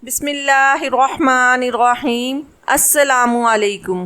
بسم اللہ الرحمن الرحیم۔ السلام علیکم۔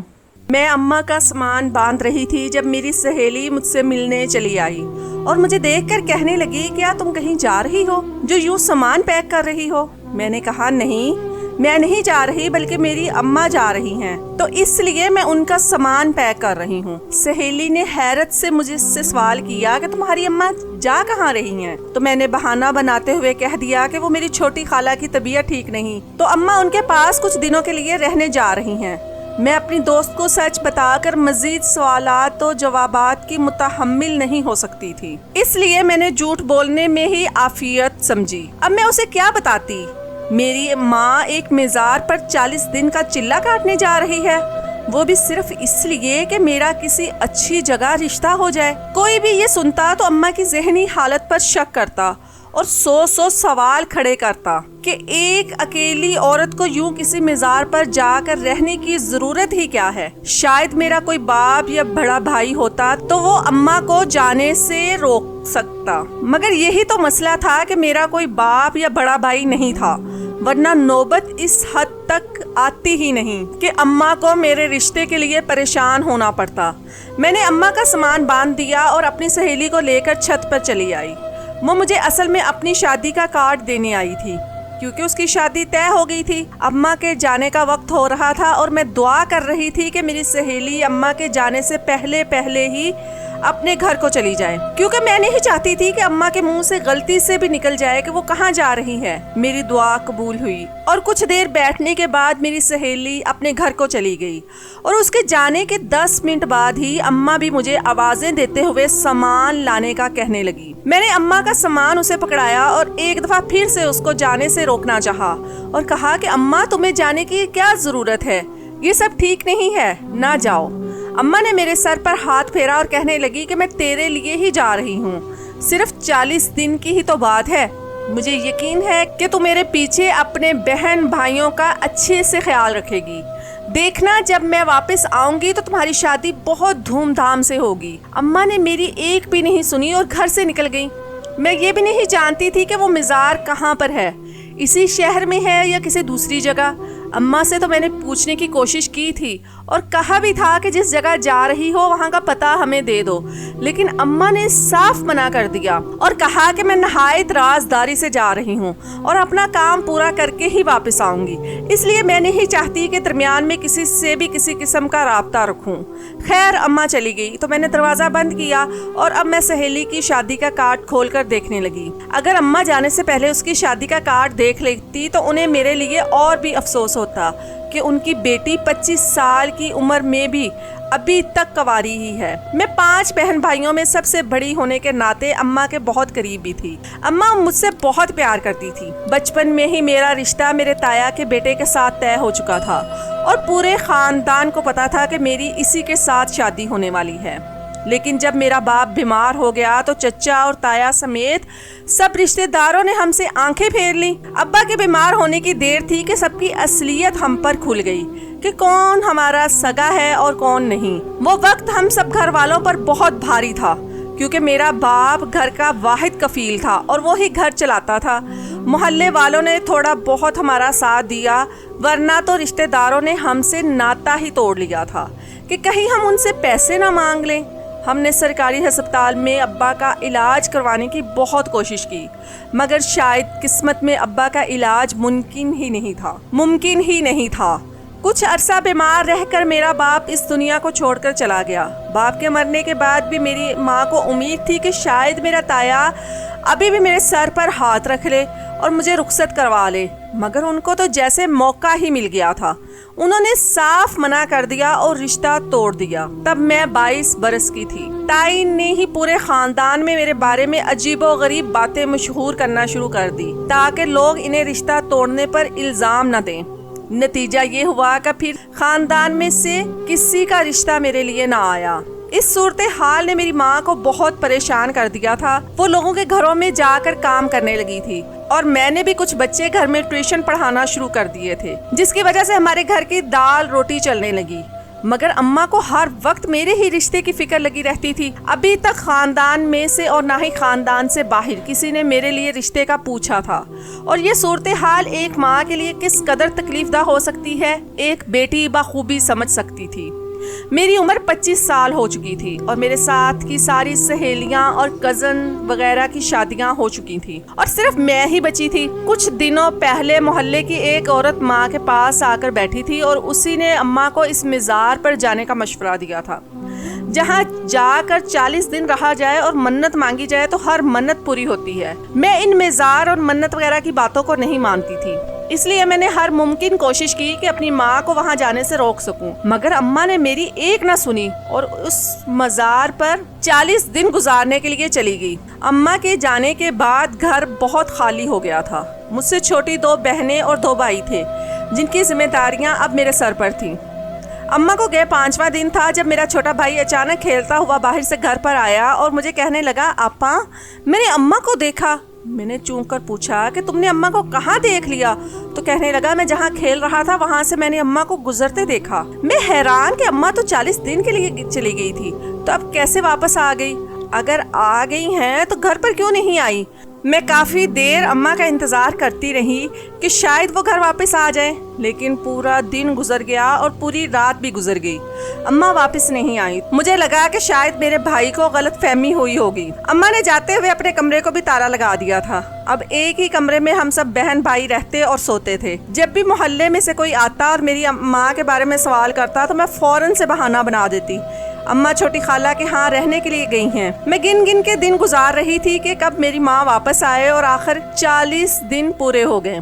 میں اماں کا سامان باندھ رہی تھی جب میری سہیلی مجھ سے ملنے چلی آئی اور مجھے دیکھ کر کہنے لگی، کیا تم کہیں جا رہی ہو جو یوں سامان پیک کر رہی ہو؟ میں نے کہا نہیں، میں نہیں جا رہی بلکہ میری اماں جا رہی ہیں تو اس لیے میں ان کا سامان پیک کر رہی ہوں۔ سہیلی نے حیرت سے مجھ سے سوال کیا کہ تمہاری اماں جا کہاں رہی ہیں؟ تو میں نے بہانہ بناتے ہوئے کہہ دیا کہ وہ میری چھوٹی خالہ کی طبیعت ٹھیک نہیں تو اماں ان کے پاس کچھ دنوں کے لیے رہنے جا رہی ہیں۔ میں اپنی دوست کو سچ بتا کر مزید سوالات و جوابات کی متحمل نہیں ہو سکتی تھی، اس لیے میں نے جھوٹ بولنے میں ہی عافیت سمجھی۔ اب میں اسے کیا بتاتی؟ میری ماں ایک مزار پر 40 دن کا چلہ کاٹنے جا رہی ہے، وہ بھی صرف اس لیے کہ میرا کسی اچھی جگہ رشتہ ہو جائے۔ کوئی بھی یہ سنتا تو اماں کی ذہنی حالت پر شک کرتا اور 100 سوال کھڑے کرتا کہ ایک اکیلی عورت کو یوں کسی مزار پر جا کر رہنے کی ضرورت ہی کیا ہے؟ شاید میرا کوئی باپ یا بڑا بھائی ہوتا تو وہ اماں کو جانے سے روک سکتا، مگر یہی تو مسئلہ تھا کہ میرا کوئی باپ یا بڑا بھائی نہیں تھا، ورنہ نوبت اس حد تک آتی ہی نہیں کہ اماں کو میرے رشتے کے لیے پریشان ہونا پڑتا۔ میں نے اماں کا سامان باندھ دیا اور اپنی سہیلی کو لے کر چھت پر چلی آئی۔ وہ مجھے اصل میں اپنی شادی کا کارڈ دینے آئی تھی کیونکہ اس کی شادی طے ہو گئی تھی۔ اماں کے جانے کا وقت ہو رہا تھا اور میں دعا کر رہی تھی کہ میری سہیلی اماں کے جانے سے پہلے ہی اپنے گھر کو چلی جائے، کیونکہ میں نہیں چاہتی تھی کہ اماں کے منہ سے غلطی سے بھی نکل جائے کہ وہ کہاں جا رہی ہے۔ میری دعا قبول ہوئی اور کچھ دیر بیٹھنے کے بعد میری سہیلی اپنے گھر کو چلی گئی اور اس کے جانے کے 10 منٹ بعد ہی اماں بھی مجھے آوازیں دیتے ہوئے سامان لانے کا کہنے لگی۔ میں نے اماں کا سامان اسے پکڑایا اور ایک دفعہ پھر سے اس کو جانے سے روکنا چاہا اور کہا کہ اماں تمہیں جانے کی کیا ضرورت ہے؟ یہ سب ٹھیک نہیں ہے، نہ جاؤ۔ اماں نے میرے سر پر ہاتھ پھیرا اور کہنے لگی کہ میں تیرے لیے ہی جا رہی ہوں، صرف 40 دن کی ہی تو بات ہے۔ مجھے یقین ہے کہ تو میرے پیچھے اپنے بہن بھائیوں کا اچھے سے خیال رکھے گی۔ دیکھنا جب میں واپس آؤں گی تو تمہاری شادی بہت دھوم دھام سے ہوگی۔ اماں نے میری ایک بھی نہیں سنی اور گھر سے نکل گئی۔ میں یہ بھی نہیں جانتی تھی کہ وہ مزار کہاں پر ہے، اسی شہر میں ہے یا کسی دوسری جگہ۔ اماں سے تو میں نے پوچھنے کی کوشش کی تھی اور کہا بھی تھا کہ جس جگہ جا رہی ہو وہاں کا پتہ ہمیں دے دو، لیکن اماں نے صاف منع کر دیا اور کہا کہ میں نہایت رازداری سے جا رہی ہوں اور اپنا کام پورا کر کے ہی واپس آؤں گی، اس لیے میں نہیں چاہتی کہ درمیان میں کسی سے بھی کسی قسم کا رابطہ رکھوں۔ خیر اماں چلی گئی تو میں نے دروازہ بند کیا اور اب میں سہیلی کی شادی کا کارڈ کھول کر دیکھنے لگی۔ اگر اماں جانے سے پہلے اس کی شادی کا کارڈ دیکھ لیتی تو انہیں میرے لیے اور بھی افسوس ہوتا کہ ان کی بیٹی 25 سال کی عمر میں بھی ابھی تک کنواری ہی ہے۔ میں 5 بہن بھائیوں میں سب سے بڑی ہونے کے ناطے اماں کے بہت قریبی تھی۔ اماں مجھ سے بہت پیار کرتی تھی۔ بچپن میں ہی میرا رشتہ میرے تایا کے بیٹے کے ساتھ طے ہو چکا تھا اور پورے خاندان کو پتا تھا کہ میری اسی کے ساتھ شادی ہونے والی ہے، لیکن جب میرا باپ بیمار ہو گیا تو چچا اور تایا سمیت سب رشتہ داروں نے ہم سے آنکھیں پھیر لیں۔ ابا کے بیمار ہونے کی دیر تھی کہ سب کی اصلیت ہم پر کھل گئی کہ کون ہمارا سگا ہے اور کون نہیں۔ وہ وقت ہم سب گھر والوں پر بہت بھاری تھا کیونکہ میرا باپ گھر کا واحد کفیل تھا اور وہی گھر چلاتا تھا۔ محلے والوں نے تھوڑا بہت ہمارا ساتھ دیا، ورنہ تو رشتہ داروں نے ہم سے ناتا ہی توڑ لیا تھا کہ کہیں ہم ان سے پیسے نہ مانگ لیں۔ ہم نے سرکاری ہسپتال میں ابا کا علاج کروانے کی بہت کوشش کی، مگر شاید قسمت میں ابا کا علاج ممکن ہی نہیں تھا۔ کچھ عرصہ بیمار رہ کر میرا باپ اس دنیا کو چھوڑ کر چلا گیا۔ باپ کے مرنے کے بعد بھی میری ماں کو امید تھی کہ شاید میرا تایا ابھی بھی میرے سر پر ہاتھ رکھ لے اور مجھے رخصت کروا لے، مگر ان کو تو جیسے موقع ہی مل گیا تھا۔ انہوں نے صاف منع کر دیا اور رشتہ توڑ دیا۔ تب میں 22 برس کی تھی۔ تائی نے ہی پورے خاندان میں میرے بارے میں عجیب و غریب باتیں مشہور کرنا شروع کر دی تاکہ لوگ انہیں رشتہ توڑنے پر الزام نہ دیں۔ نتیجہ یہ ہوا کہ پھر خاندان میں سے کسی کا رشتہ میرے لیے نہ آیا۔ اس صورتحال نے میری ماں کو بہت پریشان کر دیا تھا۔ وہ لوگوں کے گھروں میں جا کر کام کرنے لگی تھی اور میں نے بھی کچھ بچے گھر میں ٹیوشن پڑھانا شروع کر دیے تھے، جس کی وجہ سے ہمارے گھر کی دال روٹی چلنے لگی۔ مگر اماں کو ہر وقت میرے ہی رشتے کی فکر لگی رہتی تھی۔ ابھی تک خاندان میں سے اور نہ ہی خاندان سے باہر کسی نے میرے لیے رشتے کا پوچھا تھا، اور یہ صورتحال ایک ماں کے لیے کس قدر تکلیف دہ ہو سکتی ہے ایک بیٹی بخوبی سمجھ سکتی تھی۔ میری عمر 25 سال ہو چکی تھی اور میرے ساتھ کی ساری سہیلیاں اور کزن وغیرہ کی شادیاں ہو چکی تھیں اور صرف میں ہی بچی تھی۔ کچھ دنوں پہلے محلے کی ایک عورت ماں کے پاس آ کر بیٹھی تھی اور اسی نے اماں کو اس مزار پر جانے کا مشورہ دیا تھا جہاں جا کر 40 دن رہا جائے اور منت مانگی جائے تو ہر منت پوری ہوتی ہے۔ میں ان مزار اور منت وغیرہ کی باتوں کو نہیں مانتی تھی، اس لیے میں نے ہر ممکن کوشش کی کہ اپنی ماں کو وہاں جانے سے روک سکوں، مگر اماں نے میری ایک نہ سنی اور اس مزار پر 40 دن گزارنے کے لیے چلی گئی۔ اماں کے جانے کے بعد گھر بہت خالی ہو گیا تھا۔ مجھ سے چھوٹی 2 بہنیں اور 2 بھائی تھے جن کی ذمہ داریاں اب میرے سر پر تھیں۔ اماں کو گئے 5واں دن تھا جب میرا چھوٹا بھائی اچانک کھیلتا ہوا باہر سے گھر پر آیا اور مجھے کہنے لگا، آپا میں نے اماں کو دیکھا۔ میں نے چونک کر پوچھا کہ تم نے اماں کو کہاں دیکھ لیا؟ تو کہنے لگا، میں جہاں کھیل رہا تھا وہاں سے میں نے اماں کو گزرتے دیکھا۔ میں حیران کہ اماں تو 40 دن کے لیے چلی گئی تھی، تو اب کیسے واپس آ گئی؟ اگر آ گئی ہیں تو گھر پر کیوں نہیں آئی؟ میں کافی دیر اماں کا انتظار کرتی رہی کہ شاید وہ گھر واپس آ جائیں، لیکن پورا دن گزر گیا اور پوری رات بھی گزر گئی، اماں واپس نہیں آئی۔ مجھے لگا کہ شاید میرے بھائی کو غلط فہمی ہوئی ہوگی۔ اماں نے جاتے ہوئے اپنے کمرے کو بھی تالا لگا دیا تھا۔ اب ایک ہی کمرے میں ہم سب بہن بھائی رہتے اور سوتے تھے۔ جب بھی محلے میں سے کوئی آتا اور میری ماں کے بارے میں سوال کرتا تو میں فوراً سے بہانہ بنا دیتی، اماں چھوٹی خالہ کے ہاں رہنے کے لیے گئی ہیں۔ میں گن گن کے دن گزار رہی تھی کہ کب میری ماں واپس آئے اور آخر 40 دن پورے ہو گئے۔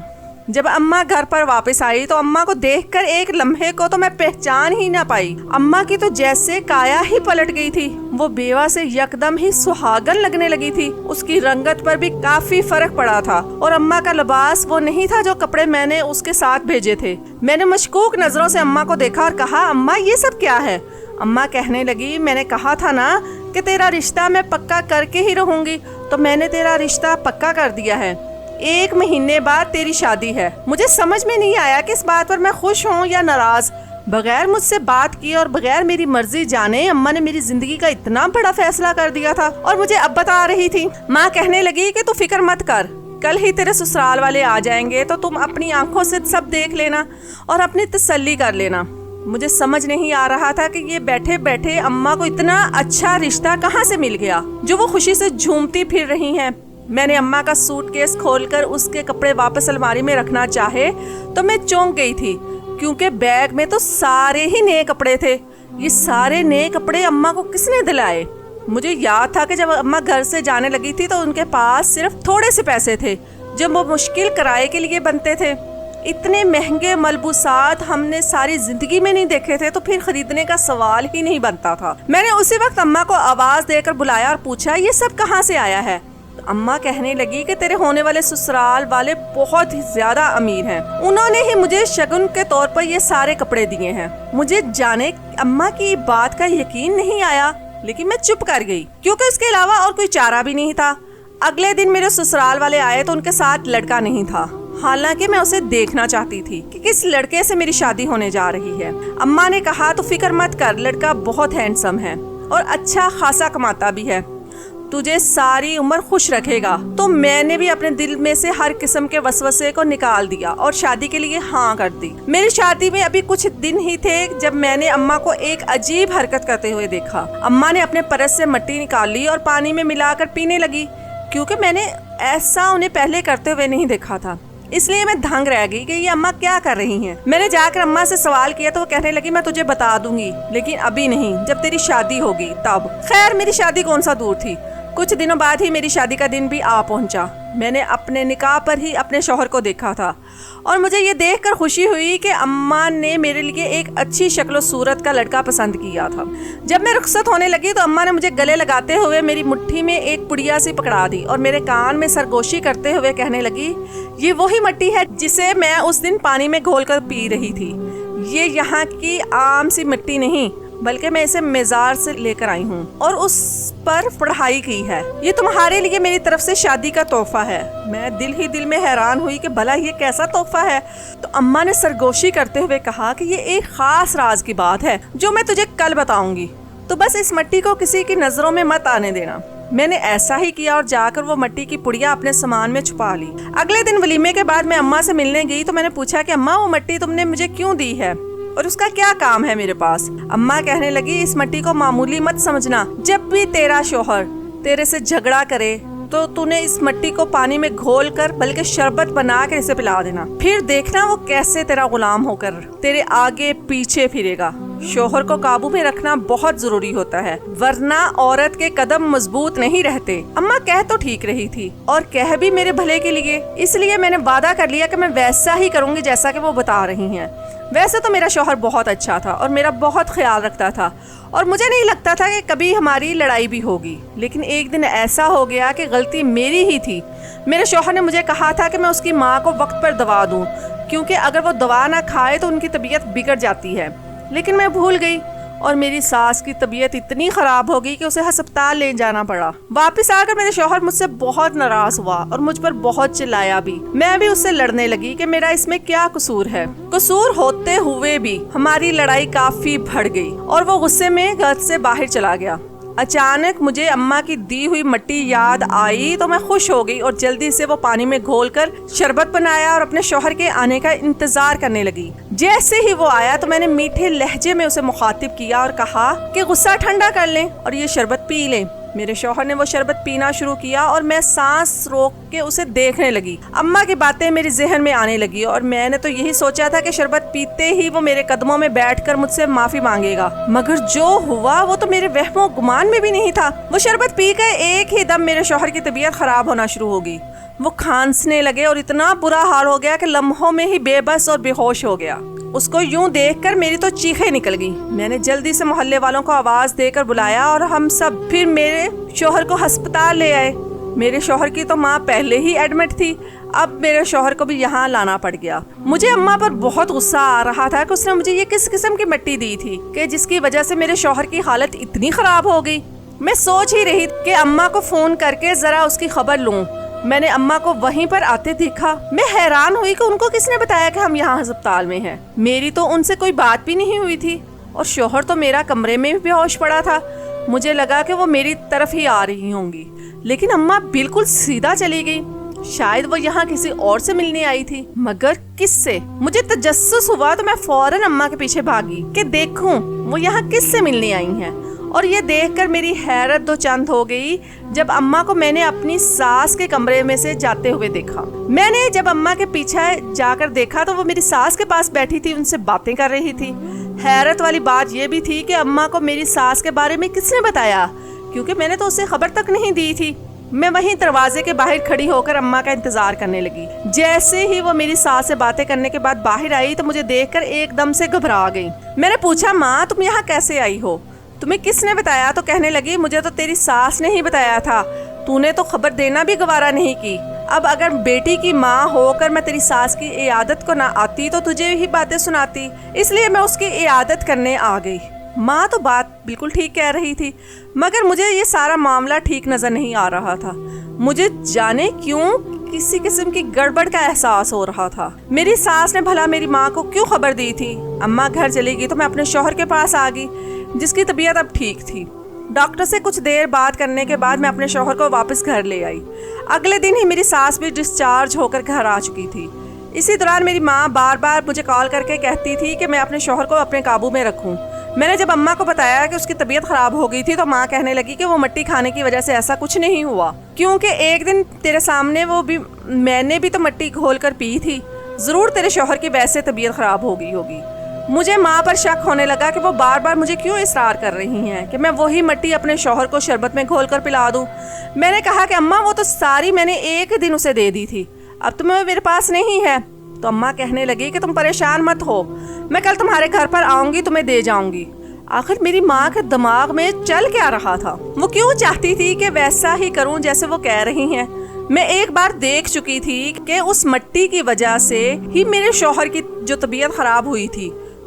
جب اماں گھر پر واپس آئی تو اماں کو دیکھ کر ایک لمحے کو تو میں پہچان ہی نہ پائی۔ اماں کی تو جیسے کایا ہی پلٹ گئی تھی، وہ بیوہ سے یکدم ہی سہاگن لگنے لگی تھی۔ اس کی رنگت پر بھی کافی فرق پڑا تھا اور اماں کا لباس وہ نہیں تھا جو کپڑے میں نے اس کے ساتھ بھیجے تھے۔ میں نے مشکوک نظروں سے اماں کو دیکھا اور کہا، اماں یہ سب کیا ہے؟ اماں کہنے لگی، میں نے کہا تھا نا کہ تیرا رشتہ میں پکا کر کے ہی رہوں گی، تو میں نے تیرا رشتہ پکا کر دیا ہے۔ 1 مہینے بعد تیری شادی ہے۔ مجھے سمجھ میں نہیں آیا کہ اس بات پر میں خوش ہوں یا ناراض۔ بغیر مجھ سے بات کیے اور بغیر میری مرضی جانے اماں نے میری زندگی کا اتنا بڑا فیصلہ کر دیا تھا اور مجھے اب بتا رہی تھی۔ ماں کہنے لگی کہ تو فکر مت کر، کل ہی تیرے سسرال والے آ جائیں گے تو تم اپنی آنکھوں سے سب دیکھ لینا اور اپنی تسلی کر لینا۔ مجھے سمجھ نہیں آ رہا تھا کہ یہ بیٹھے بیٹھے اماں کو اتنا اچھا رشتہ کہاں سے مل گیا جو وہ خوشی سے جھومتی پھر رہی ہیں۔ میں نے اماں کا سوٹ کیس کھول کر اس کے کپڑے واپس الماری میں رکھنا چاہے تو میں چونک گئی تھی، کیونکہ بیگ میں تو سارے ہی نئے کپڑے تھے۔ یہ سارے نئے کپڑے اماں کو کس نے دلائے؟ مجھے یاد تھا کہ جب اماں گھر سے جانے لگی تھی تو ان کے پاس صرف تھوڑے سے پیسے تھے جو وہ مشکل کرائے کے لیے بنتے تھے۔ اتنے مہنگے ملبوسات ہم نے ساری زندگی میں نہیں دیکھے تھے، تو پھر خریدنے کا سوال ہی نہیں بنتا تھا۔ میں نے اسی وقت اماں کو آواز دے کر بلایا اور پوچھا، یہ سب کہاں سے آیا ہے؟ اماں کہنے لگی کہ تیرے ہونے والے سسرال والے بہت ہی زیادہ امیر ہیں، انہوں نے ہی مجھے شگن کے طور پر یہ سارے کپڑے دیے ہیں۔ مجھے جانے اماں کی بات کا یقین نہیں آیا، لیکن میں چپ کر گئی کیونکہ اس کے علاوہ اور کوئی چارہ بھی نہیں تھا۔ اگلے دن میرے سسرال والے آئے تو ان کے ساتھ لڑکا نہیں تھا، حالانکہ میں اسے دیکھنا چاہتی تھی کہ کس لڑکے سے میری شادی ہونے جا رہی ہے۔ اماں نے کہا، تو فکر مت کر، لڑکا بہت ہینڈسم ہے اور اچھا خاصا کماتا بھی ہے، تجھے ساری عمر خوش رکھے گا۔ تو میں نے بھی اپنے دل میں سے ہر قسم کے وسوسے کو نکال دیا اور شادی کے لیے ہاں کر دی۔ میری شادی میں ابھی کچھ دن ہی تھے جب میں نے اماں کو ایک عجیب حرکت کرتے ہوئے دیکھا۔ اماں نے اپنے پرس سے مٹی نکال لی اور پانی میں ملا کر پینے لگی، کیونکہ میں نے ایسا انہیں پہلے کرتے ہوئے نہیں دیکھا تھا، اس لیے میں دھنگ رہ گئی کہ یہ اماں کیا کر رہی ہیں۔ میں نے جا کر اماں سے سوال کیا تو وہ کہنے لگی، میں تجھے بتا دوں گی، لیکن ابھی نہیں، جب تیری شادی ہوگی تب۔ خیر میری شادی کون سا دور تھی، کچھ دنوں بعد ہی میری شادی کا دن بھی آ پہنچا۔ میں نے اپنے نکاح پر ہی اپنے شوہر کو دیکھا تھا اور مجھے یہ دیکھ کر خوشی ہوئی کہ اماں نے میرے لیے ایک اچھی شکل و صورت کا لڑکا پسند کیا تھا۔ جب میں رخصت ہونے لگی تو اماں نے مجھے گلے لگاتے ہوئے میری مٹھی میں ایک پڑیا سی پکڑا دی اور میرے کان میں سرگوشی کرتے ہوئے کہنے لگی، یہ وہی مٹی ہے جسے میں اس دن پانی میں گھول کر پی رہی تھی، یہ یہاں کی عام سی مٹی نہیں، بلکہ میں اسے مزار سے لے کر آئی ہوں اور اس پر پڑھائی کی ہے. یہ تمہارے لیے میری طرف سے شادی کا تحفہ ہے. میں دل ہی دل میں حیران ہوئی کہ بھلا یہ کیسا تحفہ ہے. تو اماں نے سرگوشی کرتے ہوئے کہا کہ یہ ایک خاص راز کی بات ہے جو میں تجھے کل بتاؤں گی. تو بس اس مٹی کو کسی کی نظروں میں مت آنے دینا. میں نے ایسا ہی کیا اور جا کر وہ مٹی کی پڑیا اپنے سامان میں چھپا لی. اگلے دن ولیمے کے بعد میں اماں سے ملنے گئی تو میں نے پوچھا کہ اماں وہ مٹی تم نے مجھے کیوں دی ہے اور اس کا کیا کام ہے میرے پاس. اماں کہنے لگی اس مٹی کو معمولی مت سمجھنا. جب بھی تیرا شوہر تیرے سے جھگڑا کرے تو تو نے اس مٹی کو پانی میں گھول کر بلکہ شربت بنا کے اسے پلا دینا. پھر دیکھنا وہ کیسے تیرا غلام ہو کر تیرے آگے پیچھے پھرے گا. شوہر کو قابو میں رکھنا بہت ضروری ہوتا ہے ورنہ عورت کے قدم مضبوط نہیں رہتے. اماں کہہ تو ٹھیک رہی تھی اور کہہ بھی میرے بھلے کے لیے. اس لیے میں نے وعدہ کر لیا کہ میں ویسا ہی کروں گی جیسا کہ وہ بتا رہی ہیں. ویسے تو میرا شوہر بہت اچھا تھا اور میرا بہت خیال رکھتا تھا اور مجھے نہیں لگتا تھا کہ کبھی ہماری لڑائی بھی ہوگی. لیکن ایک دن ایسا ہو گیا کہ غلطی میری ہی تھی. میرے شوہر نے مجھے کہا تھا کہ میں اس کی ماں کو وقت پر دوا دوں کیونکہ اگر وہ دوا نہ کھائے تو ان کی طبیعت بگڑ جاتی ہے. لیکن میں بھول گئی اور میری ساس کی طبیعت اتنی خراب ہو گئی کہ اسے ہسپتال لے جانا پڑا. واپس آ کر میرے شوہر مجھ سے بہت ناراض ہوا اور مجھ پر بہت چلایا بھی. میں بھی اس سے لڑنے لگی کہ میرا اس میں کیا قصور ہے. قصور ہوتے ہوئے بھی ہماری لڑائی کافی بڑھ گئی اور وہ غصے میں گھر سے باہر چلا گیا. اچانک مجھے اماں کی دی ہوئی مٹی یاد آئی تو میں خوش ہو گئی اور جلدی سے وہ پانی میں گھول کر شربت بنایا اور اپنے شوہر کے آنے کا انتظار کرنے لگی. جیسے ہی وہ آیا تو میں نے میٹھے لہجے میں اسے مخاطب کیا اور کہا کہ غصہ ٹھنڈا کر لیں اور یہ شربت پی لیں. میرے شوہر نے وہ شربت پینا شروع کیا اور میں سانس روک کے اسے دیکھنے لگی. اماں کی باتیں میرے ذہن میں آنے لگی اور میں نے تو یہی سوچا تھا کہ شربت پیتے ہی وہ میرے قدموں میں بیٹھ کر مجھ سے معافی مانگے گا. مگر جو ہوا وہ تو میرے وہم و گمان میں بھی نہیں تھا. وہ شربت پی کر ایک ہی دم میرے شوہر کی طبیعت خراب ہونا شروع ہو گئی. وہ کھانسنے لگے اور اتنا برا حال ہو گیا کہ لمحوں میں ہی بے بس اور بے ہوش ہو گیا. اس کو یوں دیکھ کر میری تو چیخیں نکل گئی. میں نے جلدی سے محلے والوں کو آواز دے کر بلایا اور ہم سب پھر میرے شوہر کو ہسپتال لے آئے. میرے شوہر کی تو ماں پہلے ہی ایڈمٹ تھی. اب میرے شوہر کو بھی یہاں لانا پڑ گیا. مجھے اماں پر بہت غصہ آ رہا تھا کہ اس نے مجھے یہ کس قسم کی مٹی دی تھی کہ جس کی وجہ سے میرے شوہر کی حالت اتنی خراب ہو گئی. میں سوچ ہی رہی کہ اماں کو فون کر کے ذرا اس کی خبر لوں. میں نے اماں کو وہیں پر آتے دیکھا. میں حیران ہوئی کہ ان کو کس نے بتایا کہ ہم یہاں ہسپتال میں ہیں. میری تو ان سے کوئی بات بھی نہیں ہوئی تھی اور شوہر تو میرا کمرے میں بھی بے ہوش پڑا تھا. مجھے لگا کہ وہ میری طرف ہی آ رہی ہوں گی لیکن اماں بالکل سیدھا چلی گئی. شاید وہ یہاں کسی اور سے ملنے آئی تھی. مگر کس سے؟ مجھے تجسس ہوا تو میں فوراً اماں کے پیچھے بھاگی کہ دیکھوں وہ یہاں کس سے ملنے آئی ہیں. اور یہ دیکھ کر میری حیرت دو چند ہو گئی جب اماں کو میں نے اپنی ساس کے کمرے میں سے جاتے ہوئے دیکھا. میں نے جب اماں کے پیچھے جا کر دیکھا تو وہ میری ساس کے پاس بیٹھی تھی, ان سے باتیں کر رہی تھی. حیرت والی بات یہ بھی تھی کہ اماں کو میری ساس کے بارے میں کس نے بتایا کیونکہ میں نے تو اسے خبر تک نہیں دی تھی. میں وہیں دروازے کے باہر کھڑی ہو کر اماں کا انتظار کرنے لگی. جیسے ہی وہ میری ساس سے باتیں کرنے کے بعد باہر آئی تو مجھے دیکھ کر ایک دم سے گھبرا گئی. میں نے پوچھا ماں تم یہاں کیسے آئی ہو؟ تمہیں کس نے بتایا؟ تو کہنے لگی مجھے تو تیری ساس نے ہی بتایا تھا. تو نے تو خبر دینا بھی گوارا نہیں کی. اب اگر بیٹی کی ماں ہو کر میں تیری ساس کی عیادت کو نہ آتی تو تجھے ہی باتیں سناتی, اس لیے میں اس کی عیادت کرنے آ گئی. ماں تو بات بالکل ٹھیک کہہ رہی تھی مگر مجھے یہ سارا معاملہ ٹھیک نظر نہیں آ رہا تھا. مجھے جانے کیوں کسی قسم کی گڑبڑ کا احساس ہو رہا تھا. میری ساس نے بھلا میری ماں کو کیوں خبر دی تھی؟ اماں گھر چلی گئی تو میں اپنے شوہر کے پاس آ گئی جس کی طبیعت اب ٹھیک تھی. ڈاکٹر سے کچھ دیر بات کرنے کے بعد میں اپنے شوہر کو واپس گھر لے آئی. اگلے دن ہی میری ساس بھی ڈسچارج ہو کر گھر آ چکی تھی. اسی دوران میری ماں بار بار مجھے کال کر کے کہتی تھی کہ میں اپنے شوہر کو اپنے قابو میں رکھوں. میں نے جب اماں کو بتایا کہ اس کی طبیعت خراب ہو گئی تھی تو ماں کہنے لگی کہ وہ مٹی کھانے کی وجہ سے ایسا کچھ نہیں ہوا کیونکہ ایک دن تیرے سامنے میں نے بھی تو مٹی گھول کر پی تھی. ضرور تیرے شوہر کی ویسے طبیعت خراب ہو گئی ہوگی. مجھے ماں پر شک ہونے لگا کہ وہ بار بار مجھے کیوں اصرار کر رہی ہیں کہ میں وہی مٹی اپنے شوہر کو شربت میں گھول کر پلا دوں. میں نے کہا کہ اماں وہ تو ساری میں نے ایک دن اسے دے دی تھی, اب تمہیں میرے پاس نہیں ہے. تو اماں کہنے لگی کہ تم پریشان مت ہو, میں کل تمہارے گھر پر آؤں گی, تمہیں دے جاؤں گی. آخر میری ماں کے دماغ میں چل کیا رہا تھا؟ وہ کیوں چاہتی تھی کہ ویسا ہی کروں جیسے وہ کہہ رہی ہیں؟ میں ایک بار دیکھ چکی تھی کہ اس مٹی کی وجہ سے ہی میرے شوہر کی جو طبیعت خراب ہوئی تھی